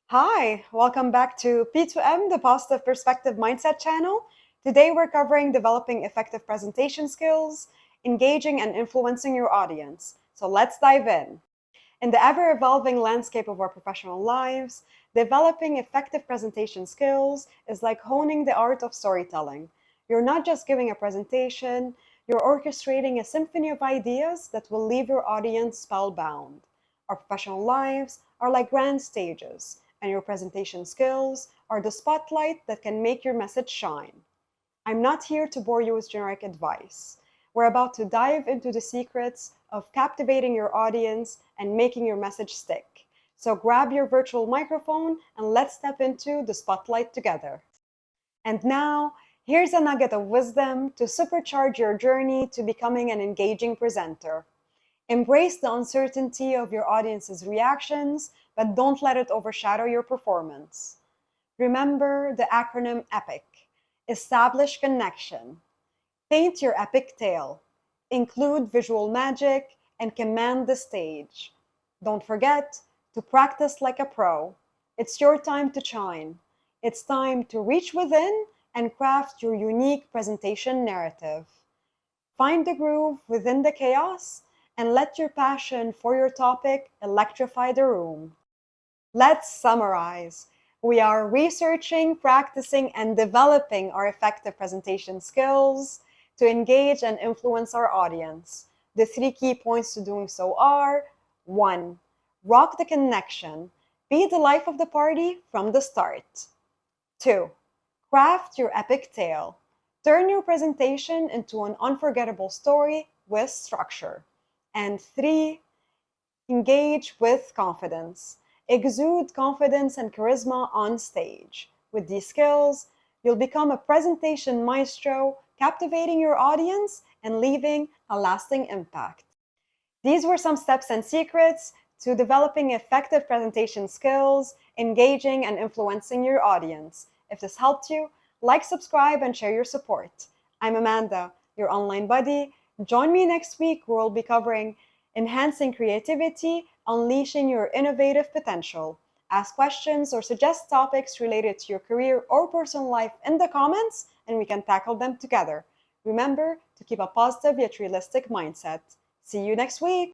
Hi, welcome back to P2M, the Positive Perspective Mindset channel. Today we're covering developing effective presentation skills, engaging and influencing your audience. So let's dive in. In the ever evolving landscape of our professional lives, developing effective presentation skills is like honing the art of storytelling. You're not just giving a presentation, you're orchestrating a symphony of ideas that will leave your audience spellbound. Our professional lives are like grand stages, and your presentation skills are the spotlight that can make your message shine. I'm not here to bore you with generic advice. We're about to dive into the secrets of captivating your audience and making your message stick. So grab your virtual microphone and let's step into the spotlight together. And now, here's a nugget of wisdom to supercharge your journey to becoming an engaging presenter. Embrace the uncertainty of your audience's reactions, but don't let it overshadow your performance. Remember the acronym EPIC. Establish connection. Paint your epic tale. Include visual magic and command the stage. Don't forget to practice like a pro. It's your time to shine. It's time to reach within and craft your unique presentation narrative. Find the groove within the chaos and let your passion for your topic electrify the room. Let's summarize. We are researching, practicing, and developing our effective presentation skills to engage and influence our audience. The three key points to doing so are: 1. Rock the connection. Be the life of the party from the start. 2. Craft your epic tale. Turn your presentation into an unforgettable story with structure. And 3. Engage with confidence. Exude confidence and charisma on stage. With these skills, you'll become a presentation maestro, captivating your audience and leaving a lasting impact. These were some steps and secrets to developing effective presentation skills, engaging and influencing your audience. If this helped you, like, subscribe, and share your support. I'm Amanda, your online buddy. Join me next week where we'll be covering enhancing creativity, unleashing your innovative potential. Ask questions or suggest topics related to your career or personal life in the comments, and we can tackle them together. Remember to keep a positive yet realistic mindset. See you next week.